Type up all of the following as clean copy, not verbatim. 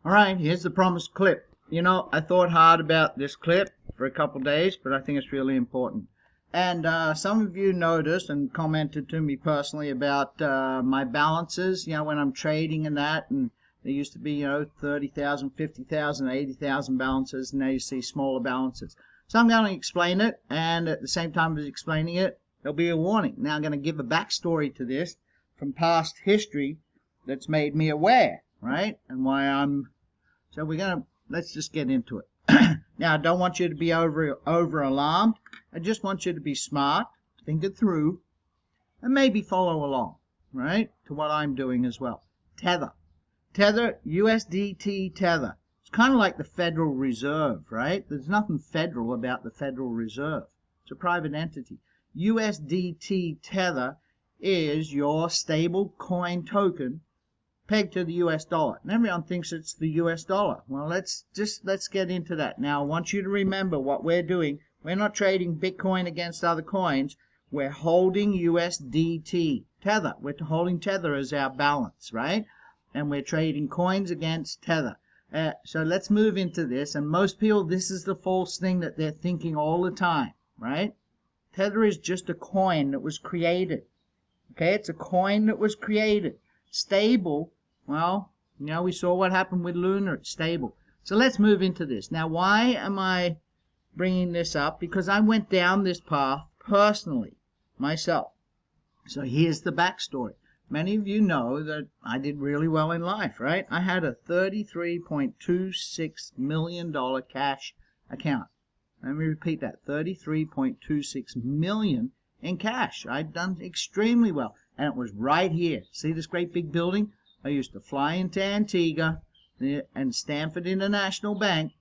All right, here's the promised clip. You know, I thought hard about this clip for a couple days, but I think it's really important. And some of you noticed and commented to me personally about my balances, you know, when I'm trading and that. And there used to be, you know, 30,000, 50,000, 80,000 balances, and now you see smaller balances. So I'm going to explain it, and at the same time as explaining it, there'll be a warning. Now I'm going to give a backstory to this from past history that's made me aware, right? And why I'm... So let's just get into it. Now, I don't want you to be over alarmed. I just want you to be smart, think it through, and maybe follow along, right, to what I'm doing as well. Tether, USDT Tether. It's kind of like the Federal Reserve, right? There's nothing federal about the Federal Reserve. It's a private entity. USDT Tether is your stable coin token pegged to the US dollar. And everyone thinks it's the US dollar. Well, let's get into that. Now, I want you to remember what we're doing. We're not trading Bitcoin against other coins. We're holding USDT Tether. We're holding Tether as our balance, right? And we're trading coins against Tether. So let's move into this. And most people, this is the false thing that they're thinking all the time, right? Tether is just a coin that was created. Okay, it's a coin that was created. Stable. Well, you know, we saw what happened with Luna. It's stable. So let's move into this. Now, why am I bringing this up? Because I went down this path personally, myself. So here's the backstory. Many of you know that I did really well in life, right? I had a $33.26 million cash account. Let me repeat that. $33.26 million in cash. I'd done extremely well. And it was right here. See this great big building? I used to fly into Antigua and Stanford International Bank.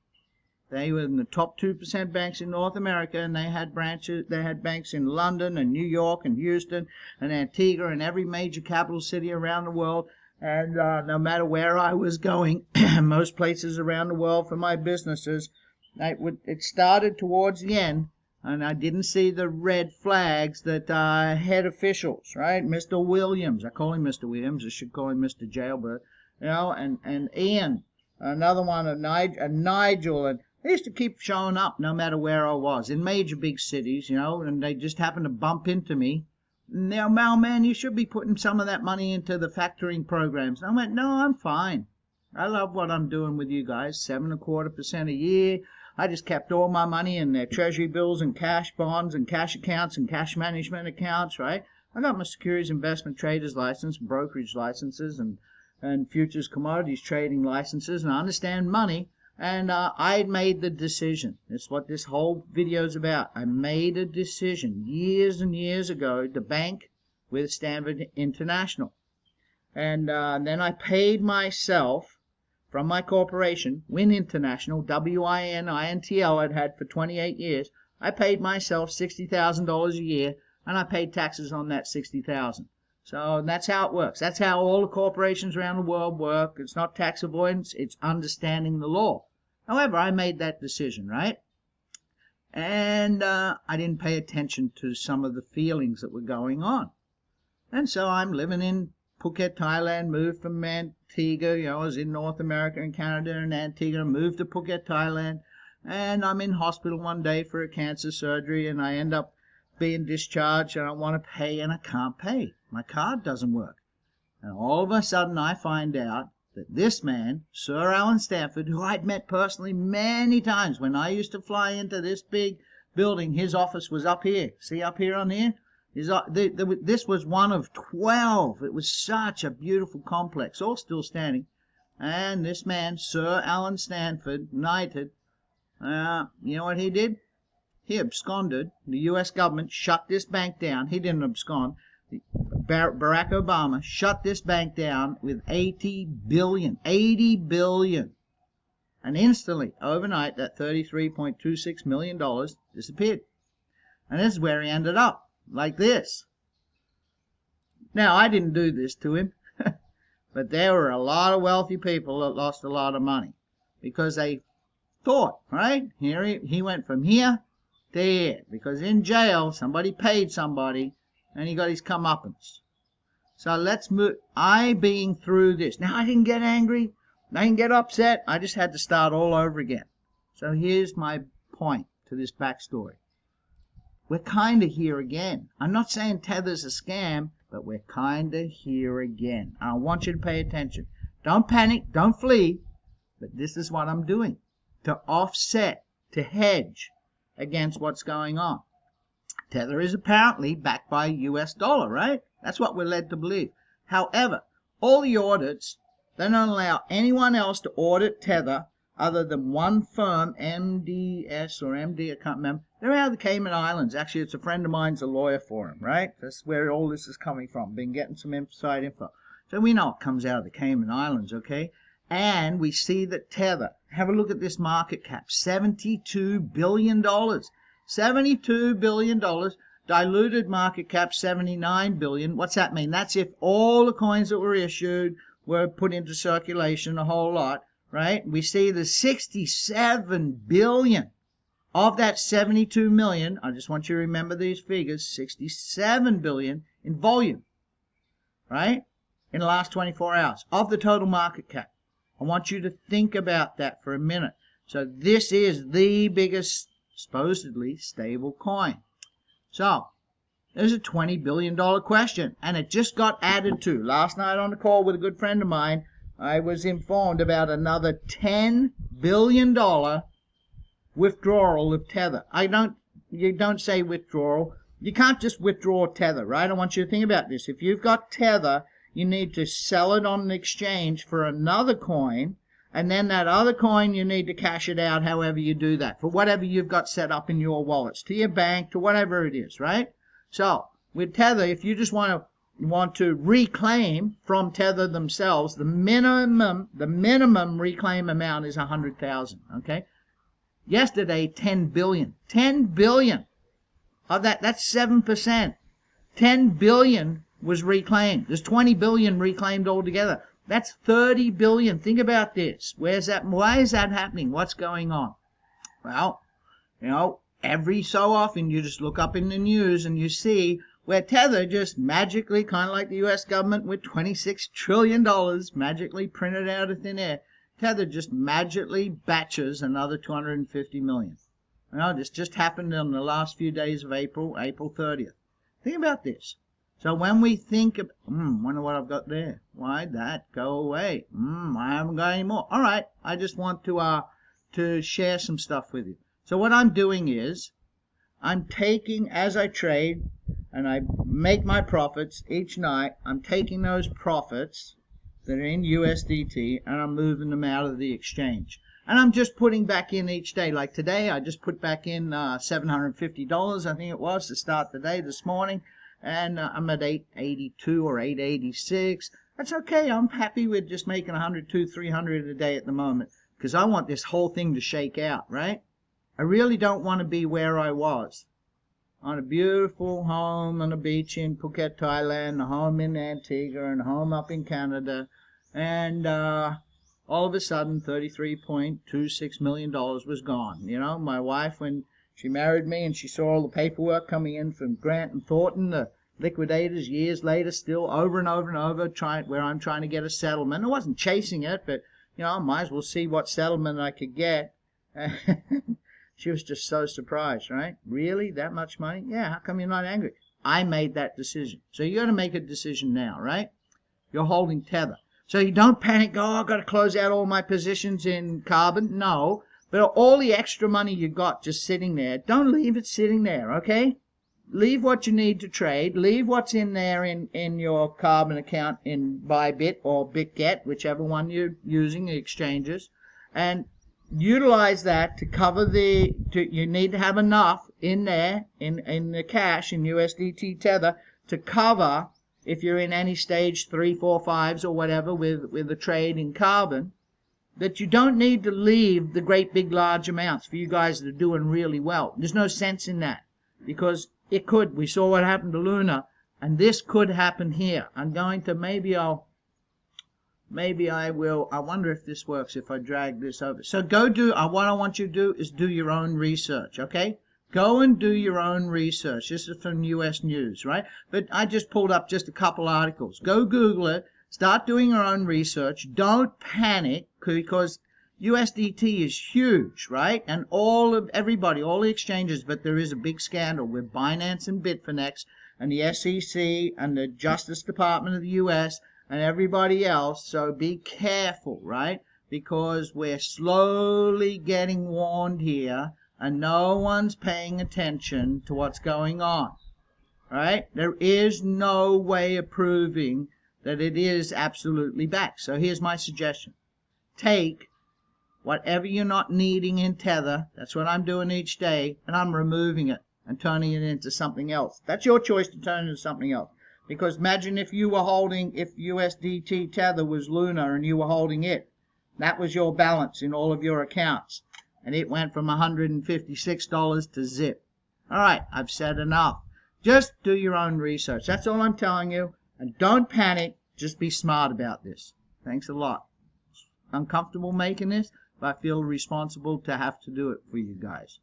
They were in the top 2% banks in North America, and they had branches. They had banks in London and New York and Houston and Antigua and every major capital city around the world. And no matter where I was going, most places around the world for my businesses, it started towards the end. And I didn't see the red flags that head officials, right? Mr. Williams, I call him Mr. Williams. I should call him Mr. Jailbird, you know, and Ian, another one, and Nigel, and they used to keep showing up no matter where I was in major big cities, you know, and they just happened to bump into me. And they're, "Mal, man, you should be putting some of that money into the factoring programs." And I went, "No, I'm fine. I love what I'm doing with you guys, 7.25% a year. I just kept all my money in their treasury bills and cash bonds and cash accounts and cash management accounts, right? I got my securities investment traders license, brokerage licenses, and futures commodities trading licenses, and I understand money. And I made the decision. That's what this whole video is about. I made a decision years and years ago to bank with Stanford International. And then I paid myself from my corporation, Win International, WININTL, I'd had for 28 years. I paid myself $60,000 a year, and I paid taxes on that $60,000. So that's how it works. That's how all the corporations around the world work. It's not tax avoidance. It's understanding the law. However, I made that decision, right? And I didn't pay attention to some of the feelings that were going on. And so I'm living in Phuket, Thailand, moved from Antigua, you know, I was in North America and Canada and Antigua, moved to Phuket, Thailand, and I'm in hospital one day for a cancer surgery, and I end up being discharged, and I want to pay, and I can't pay. My card doesn't work. And all of a sudden I find out that this man, Sir Alan Stanford, who I'd met personally many times when I used to fly into this big building, his office was up here. See up here on here? This was one of 12. It was such a beautiful complex, all still standing. And this man, Sir Alan Stanford, knighted, you know what he did? He absconded. The U.S. government shut this bank down. He didn't abscond. Barack Obama shut this bank down with $80 billion. $80 billion. And instantly, overnight, that $33.26 million disappeared. And this is where he ended up. Like this. Now, I didn't do this to him, but there were a lot of wealthy people that lost a lot of money because they thought, right? Here he went from here to here because in jail somebody paid somebody and he got his comeuppance. So let's move. I being through this. Now, I didn't get angry. Don't get upset. I just had to start all over again. So here's my point to this backstory. We're kind of here again. I'm not saying Tether's a scam, but we're kind of here again. I want you to pay attention. Don't panic. Don't flee. But this is what I'm doing to offset, to hedge against what's going on. Tether is apparently backed by US dollar, right? That's what we're led to believe. However, all the audits, they don't allow anyone else to audit Tether other than one firm, MDS or MD, I can't remember. They're out of the Cayman Islands. Actually, it's a friend of mine's a lawyer for him, right? That's where all this is coming from. Been getting some inside info. So we know it comes out of the Cayman Islands, okay? And we see that Tether, have a look at this market cap, $72 billion. $72 billion. Diluted market cap, $79 billion. What's that mean? That's if all the coins that were issued were put into circulation, a whole lot, right? We see the 67 billion of that 72 million. I just want you to remember these figures. 67 billion in volume, right? In the last 24 hours of the total market cap. I want you to think about that for a minute. So this is the biggest supposedly stable coin. So there's a $20 billion question, and it just got added to. Last night on the call with a good friend of mine, I was informed about another $10 billion withdrawal of Tether. You don't say withdrawal. You can't just withdraw Tether, right? I want you to think about this. If you've got Tether, you need to sell it on an exchange for another coin, and then that other coin, you need to cash it out however you do that, for whatever you've got set up in your wallets, to your bank, to whatever it is, right? So with Tether, if you just want to reclaim from Tether themselves, the minimum reclaim amount is 100,000, okay? Yesterday, 10 billion. 10 billion of that, that's 7%. 10 billion was reclaimed. There's 20 billion reclaimed altogether. That's 30 billion. Think about this. Where's that? Why is that happening? What's going on? Well, you know, every so often you just look up in the news and you see where Tether just magically, kind of like the U.S. government with $26 trillion magically printed out of thin air, Tether just magically batches another 250 million. You know, this just happened in the last few days of April 30th. Think about this. So when we think of, wonder what I've got there. Why'd that go away? I haven't got any more. All right, I just want to share some stuff with you. So what I'm doing is, I'm taking, as I trade, and I make my profits each night, I'm taking those profits that are in USDT, and I'm moving them out of the exchange. And I'm just putting back in each day. Like today, I just put back in $750, I think it was, to start the day this morning. And I'm at 882 or 886. That's okay. I'm happy with just making 100, 200, 300 a day at the moment, because I want this whole thing to shake out, right? I really don't want to be where I was, on a beautiful home on a beach in Phuket, Thailand, a home in Antigua, and a home up in Canada, and all of a sudden $33.26 million was gone. You know, my wife, when she married me and she saw all the paperwork coming in from Grant and Thornton, the liquidators, years later, still over and over and over, where I'm trying to get a settlement. I wasn't chasing it, but, you know, I might as well see what settlement I could get. She was just so surprised, right? Really? That much money? Yeah, how come you're not angry? I made that decision. So you got to make a decision now, right? You're holding Tether. So you don't panic, oh, I've got to close out all my positions in carbon. No. But all the extra money you got just sitting there, don't leave it sitting there, okay? Leave what you need to trade. Leave what's in there in your carbon account in Bybit or BitGet, whichever one you're using, the exchanges. And utilize that to cover you need to have enough in there, in the cash, in USDT Tether, to cover if you're in any stage 3, 4, 5s or whatever with a trade in carbon, that you don't need to leave the great big large amounts for you guys that are doing really well. There's no sense in that, because it could. We saw what happened to Luna, and this could happen here. I'm going to, maybe I will, I wonder if this works if I drag this over. So go do, what I want you to do is do your own research, okay? Go and do your own research. This is from US News, right? But I just pulled up just a couple articles. Go Google it. start doing your own research. Don't panic, because USDT is huge, right? And all the exchanges, but there is a big scandal with Binance and Bitfinex and the SEC and the Justice Department of the US and everybody else. So be careful, right? Because we're slowly getting warned here and no one's paying attention to what's going on. Right? There is no way of proving that it is absolutely back. So here's my suggestion. Take whatever you're not needing in Tether, that's what I'm doing each day, and I'm removing it and turning it into something else. That's your choice to turn it into something else. Because imagine if USDT Tether was Luna and you were holding it. That was your balance in all of your accounts. And it went from $156 to zip. All right, I've said enough. Just do your own research. That's all I'm telling you. And don't panic. Just be smart about this. Thanks a lot. Uncomfortable making this, but I feel responsible to have to do it for you guys.